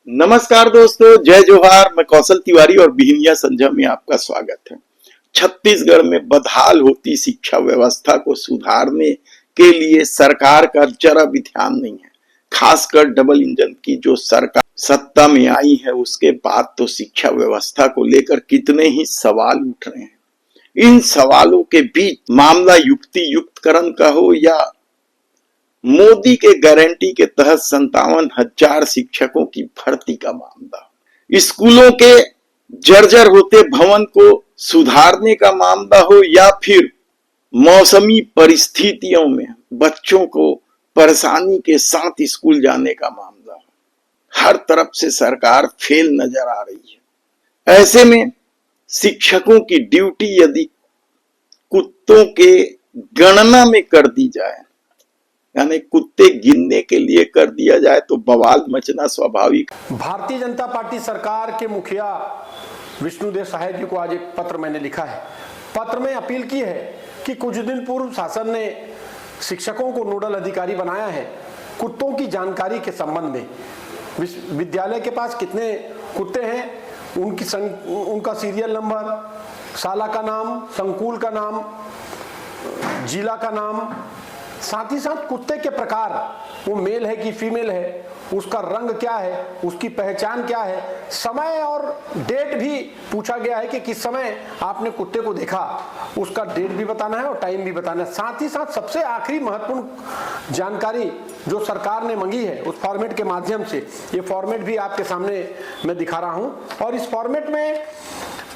नमस्कार दोस्तों, जय जोहार। मैं कौशल तिवारी और बिहिनिया संझा में आपका स्वागत है। छत्तीसगढ़ में बदहाल होती शिक्षा व्यवस्था को सुधारने के लिए सरकार का जरा भी ध्यान नहीं है। खासकर डबल इंजन की जो सरकार सत्ता में आई है उसके बाद तो शिक्षा व्यवस्था को लेकर कितने ही सवाल उठ रहे हैं। इन सवालों के बीच मामला युक्ति युक्तकरण का हो या मोदी के गारंटी के तहत 57,000 शिक्षकों की भर्ती का मामला, स्कूलों के जर्जर होते भवन को सुधारने का मामला हो या फिर मौसमी परिस्थितियों में बच्चों को परेशानी के साथ स्कूल जाने का मामला हो, हर तरफ से सरकार फेल नजर आ रही है। ऐसे में शिक्षकों की ड्यूटी यदि कुत्तों के गणना में कर दी जाए, यानी कुत्ते गिनने के लिए कर दिया जाए, तो बवाल मचना स्वाभाविक। भारतीय जनता पार्टी सरकार के मुखिया विष्णुदेव सहाय जी को आज एक पत्र मैंने लिखा है। पत्र में अपील की है कि कुछ दिन पूर्व शासन ने शिक्षकों को नोडल अधिकारी बनाया है कुत्तों की जानकारी के संबंध में। विद्यालय के पास कितने कुत्ते हैं, उनका सीरियल नंबर, शाला का नाम, संकुल का नाम, जिला का नाम, साथ ही साथ कुत्ते के प्रकार, वो मेल है कि फीमेल है, उसका रंग क्या है, उसकी पहचान क्या है, समय और डेट भी पूछा गया है कि किस समय आपने कुत्ते को देखा, उसका डेट भी बताना है और टाइम भी बताना है। साथ ही साथ सबसे आखिरी महत्वपूर्ण जानकारी जो सरकार ने मांगी है उस फॉर्मेट के माध्यम से, ये फॉर्मेट भी आपके सामने मैं दिखा रहा हूं, और इस फॉर्मेट में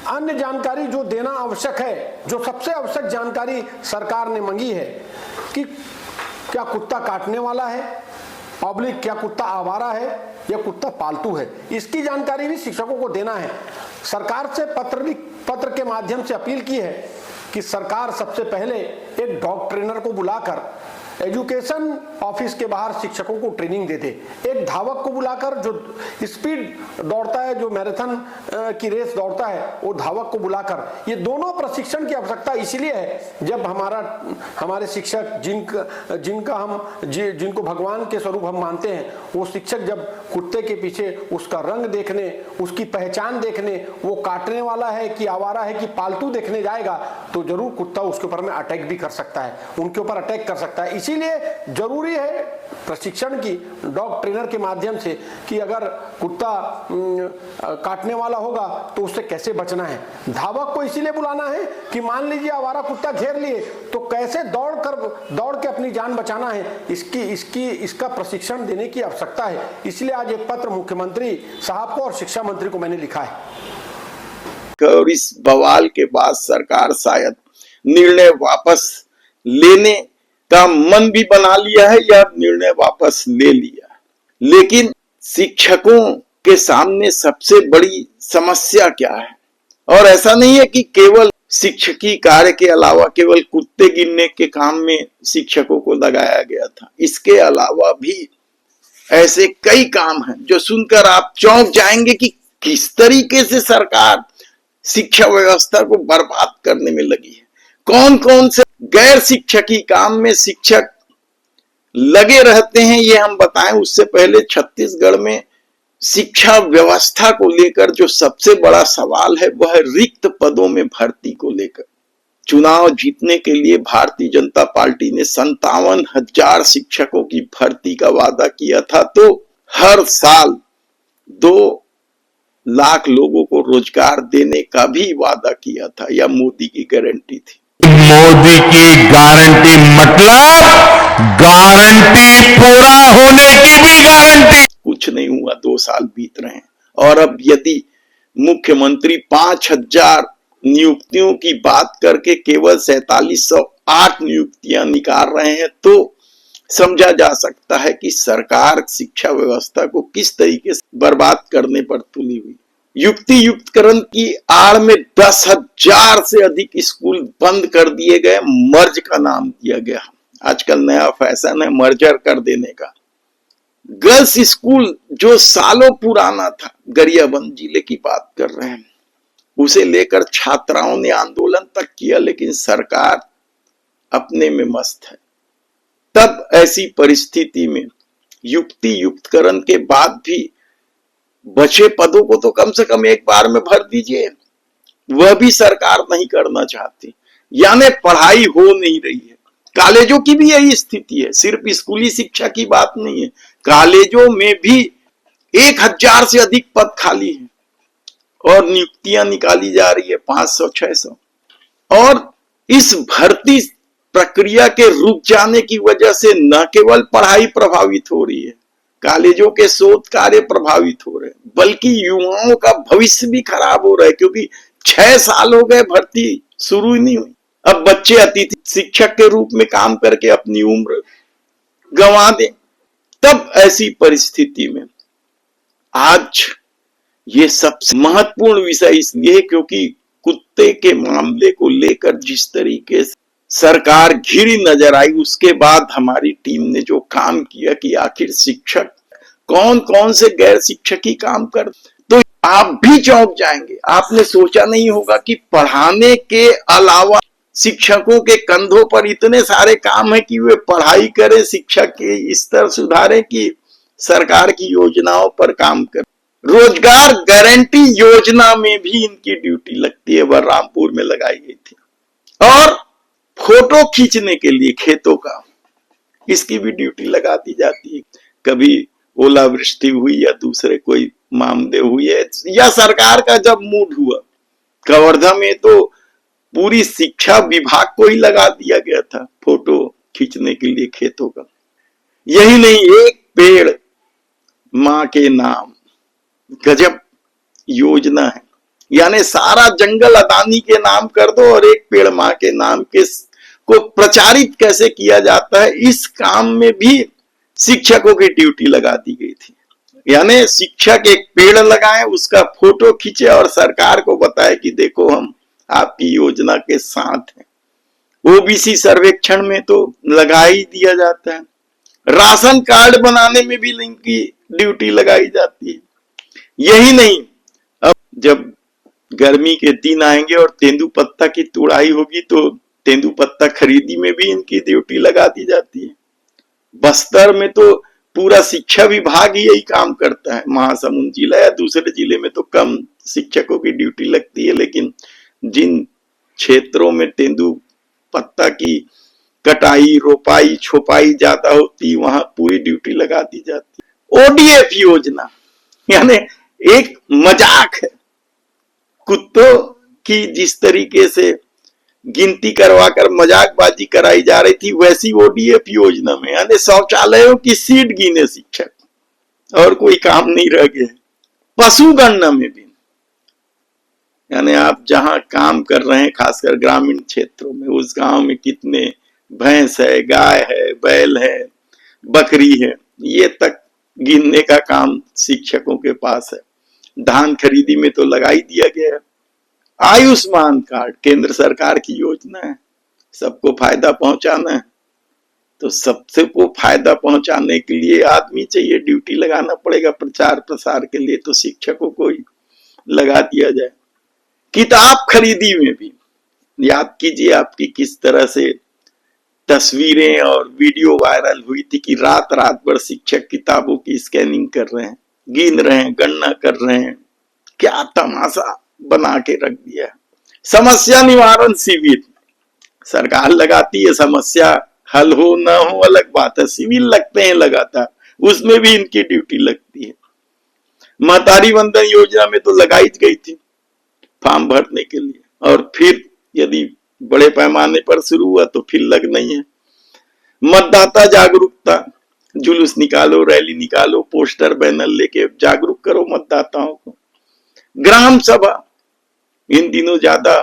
अन्य जानकारी जो देना आवश्यक है, जो सबसे आवश्यक जानकारी सरकार ने मांगी है कि क्या कुत्ता काटने वाला है, पब्लिक क्या कुत्ता आवारा है या कुत्ता पालतू है, इसकी जानकारी भी शिक्षकों को देना है। सरकार से पत्र के माध्यम से अपील की है कि सरकार सबसे पहले एक डॉग ट्रेनर को बुलाकर एजुकेशन ऑफिस के बाहर शिक्षकों को ट्रेनिंग दे दे, एक धावक को बुलाकर जो स्पीड दौड़ता है, जो मैराथन की रेस दौड़ता है, वो धावक को बुलाकर, ये दोनों प्रशिक्षण की आवश्यकता इसलिए है जब हमारे शिक्षक जिनको भगवान के स्वरूप हम मानते हैं, वो शिक्षक जब कुत्ते के पीछे उसका रंग देखने, उसकी पहचान देखने, वो काटने वाला है कि आवारा है कि पालतू देखने जाएगा, तो जरूर कुत्ता उसके ऊपर में अटैक भी कर सकता है, उनके ऊपर अटैक कर सकता है। इसीलिए जरूरी है प्रशिक्षण की डॉग ट्रेनर के माध्यम से कि अगर कुत्ता काटने वाला होगा तो उससे कैसे बचना है। धावक को इसीलिए बुलाना है कि मान लीजिए आवारा कुत्ता घेर लिए तो कैसे दौड़ के अपनी जान बचाना है, इसका प्रशिक्षण देने की आवश्यकता है। इसलिए आज एक पत्र मुख्यमंत्री साहब को और शिक्षा मंत्री को मैंने लिखा है। और इस बवाल के बाद सरकार शायद निर्णय वापस लेने का मन भी बना लिया है या निर्णय वापस ले लिया, लेकिन शिक्षकों के सामने सबसे बड़ी समस्या क्या है? और ऐसा नहीं है कि केवल शिक्षकी कार्य के अलावा केवल कुत्ते गिनने के काम में शिक्षकों को लगाया गया था, इसके अलावा भी ऐसे कई काम हैं जो सुनकर आप चौंक जाएंगे कि किस तरीके से सरकार शिक्षा व्यवस्था को बर्बाद करने में लगी है। कौन कौन से गैर शिक्षकी काम में शिक्षक लगे रहते हैं ये हम बताएं, उससे पहले छत्तीसगढ़ में शिक्षा व्यवस्था को लेकर जो सबसे बड़ा सवाल है वह है रिक्त पदों में भर्ती को लेकर। चुनाव जीतने के लिए भारतीय जनता पार्टी ने 57,000 शिक्षकों की भर्ती का वादा किया था, तो हर साल 2 लाख लोगों को रोजगार देने का भी वादा किया था, या मोदी की गारंटी थी। मोदी की गारंटी मतलब गारंटी पूरा होने की भी गारंटी। कुछ नहीं हुआ, 2 साल बीत रहे हैं, और अब यदि मुख्यमंत्री 5,000 नियुक्तियों की बात करके केवल 4708 नियुक्तियां निकाल रहे हैं, तो समझा जा सकता है कि सरकार शिक्षा व्यवस्था को किस तरीके से बर्बाद करने पर तुली हुई। युक्ति युक्तकरण की आड़ में 10,000 से अधिक स्कूल बंद कर दिए गए, मर्ज का नाम दिया गया। आजकल नया फैशन है मर्जर कर देने का। गर्ल्स स्कूल जो सालों पुराना था, गरियाबंद जिले की बात कर रहे हैं, उसे लेकर छात्राओं ने आंदोलन तक किया, लेकिन सरकार अपने में मस्त है। तब ऐसी परिस्थिति में युक्ति युक्तकरण के बाद भी बचे पदों को तो कम से कम एक बार में भर दीजिए, वह भी सरकार नहीं करना चाहती। यानी पढ़ाई हो नहीं रही है। कॉलेजों की भी यही स्थिति है, सिर्फ स्कूली शिक्षा की बात नहीं है, कॉलेजों में भी 1000 से अधिक पद खाली हैं और नियुक्तियां निकाली जा रही है 500-600। और इस भर्ती प्रक्रिया के रुक जाने की वजह से न केवल पढ़ाई प्रभावित हो रही है, कॉलेजों के शोध कार्य प्रभावित हो रहे हैं, बल्कि युवाओं का भविष्य भी खराब हो रहा है, क्योंकि 6 साल हो गए भर्ती शुरू ही नहीं हुई। अब बच्चे अतिथि शिक्षक के रूप में काम करके अपनी उम्र गंवा दें। तब ऐसी परिस्थिति में आज ये सबसे महत्वपूर्ण विषय इसलिए क्योंकि कुत्ते के मामले को लेकर जिस तरीके से सरकार घिरी नजर आई, उसके बाद हमारी टीम ने जो काम किया कि आखिर शिक्षक कौन कौन से गैर शिक्षकी काम कर, तो आप भी चौंक जाएंगे। आपने सोचा नहीं होगा कि पढ़ाने के अलावा शिक्षकों के कंधों पर इतने सारे काम है कि वे पढ़ाई करें, शिक्षा के स्तर सुधारें, कि सरकार की योजनाओं पर काम करें। रोजगार गारंटी योजना में भी इनकी ड्यूटी लगती है, वह रामपुर में लगाई गई थी। और फोटो खींचने के लिए खेतों का, इसकी भी ड्यूटी लगा दी जाती है। कभी ओलावृष्टि हुई या दूसरे कोई मामले हुए या सरकार का जब मूड हुआ, कवर्धा में तो पूरी शिक्षा विभाग को ही लगा दिया गया था फोटो खींचने के लिए खेतों का। यही नहीं, एक पेड़ मां के नाम, गजब योजना है। यानी सारा जंगल अदानी के नाम कर दो और एक पेड़ मां के नाम के को प्रचारित कैसे किया जाता है, इस काम में भी शिक्षकों की ड्यूटी लगा दी गई थी। यानी शिक्षक एक पेड़ लगाए, उसका फोटो खींचे और सरकार को बताए कि देखो हम आपकी योजना के साथ हैं। ओबीसी सर्वेक्षण में तो लगा ही दिया जाता है। राशन कार्ड बनाने में भी इनकी ड्यूटी लगाई जाती है। यही नहीं, अब जब गर्मी के दिन आएंगे और तेंदुपत्ता की तुड़ाई होगी तो तेंदुपत्ता खरीदी में भी इनकी ड्यूटी लगा दी जाती है। बस्तर में तो पूरा शिक्षा विभाग ही यही काम करता है। महासमुंद जिला या दूसरे जिले में तो कम शिक्षकों की ड्यूटी लगती है, लेकिन जिन क्षेत्रों में तेंदुपत्ता की कटाई, रोपाई, छुपाई ज्यादा होती, वहां पूरी ड्यूटी लगा दी जाती है। ओडीएफ योजना यानी एक मजाक है। कुत्तों की जिस तरीके से गिनती करवाकर मजाकबाजी कराई जा रही थी, वैसी ओडीएफ योजना में यानी शौचालयों की सीट गिने शिक्षक, और कोई काम नहीं रह गया। पशु गणना में भी, यानी आप जहां काम कर रहे हैं, खासकर ग्रामीण क्षेत्रों में, उस गांव में कितने भैंस है, गाय है, बैल है, बकरी है, ये तक गिनने का काम शिक्षकों के पास है। धान खरीदी में तो लगा ही दिया गया। आयुष्मान कार्ड केंद्र सरकार की योजना है, सबको फायदा पहुंचाना है, तो सबसे को फायदा पहुंचाने के लिए आदमी चाहिए, ड्यूटी लगाना पड़ेगा प्रचार प्रसार के लिए, तो शिक्षकों को ही लगा दिया जाए। किताब खरीदी में भी याद कीजिए आपकी किस तरह से तस्वीरें और वीडियो वायरल हुई थी कि रात रात भर शिक्षक किताबों की स्कैनिंग कर रहे हैं, गिन रहे हैं, गणना कर रहे हैं। क्या तमाशा बना के रख दिया। समस्या निवारण शिविर सरकार लगाती है, समस्या हल हो ना हो अलग बात है, शिविर लगते हैं लगातार, उसमें भी इनकी ड्यूटी लगती है। महतारी वंदन योजना में तो लगाई गई थी फॉर्म भरने के लिए, और फिर यदि बड़े पैमाने पर शुरू हुआ तो फिर लग नहीं है। मतदाता जागरूकता, जुलूस निकालो, रैली निकालो, पोस्टर बैनर लेके जागरूक करो मतदाताओं को। ग्राम सभा इन दिनों ज्यादा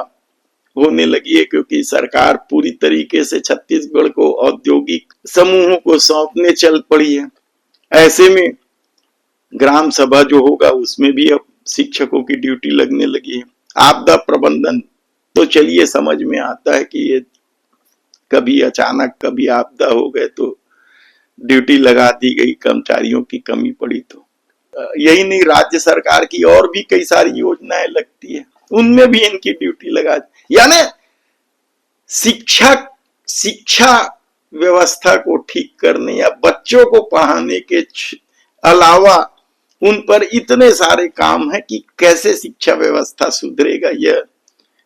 होने लगी है, क्योंकि सरकार पूरी तरीके से छत्तीसगढ़ को औद्योगिक समूहों को सौंपने चल पड़ी है। ऐसे में ग्राम सभा जो होगा उसमें भी अब शिक्षकों की ड्यूटी लगने लगी है। आपदा प्रबंधन तो चलिए समझ में आता है कि ये कभी अचानक कभी आपदा हो गए तो ड्यूटी लगा दी गई, कर्मचारियों की कमी पड़ी तो। यही नहीं, राज्य सरकार की और भी कई सारी योजनाएं लगती है, उनमें भी इनकी ड्यूटी लगा। यानी शिक्षा व्यवस्था को ठीक करने या बच्चों को पढ़ाने के अलावा उन पर इतने सारे काम है कि कैसे शिक्षा व्यवस्था सुधरेगा यह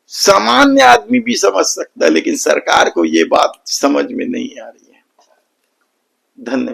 सामान्य आदमी भी समझ सकता है, लेकिन सरकार को ये बात समझ में नहीं आ रही है। धन्यवाद।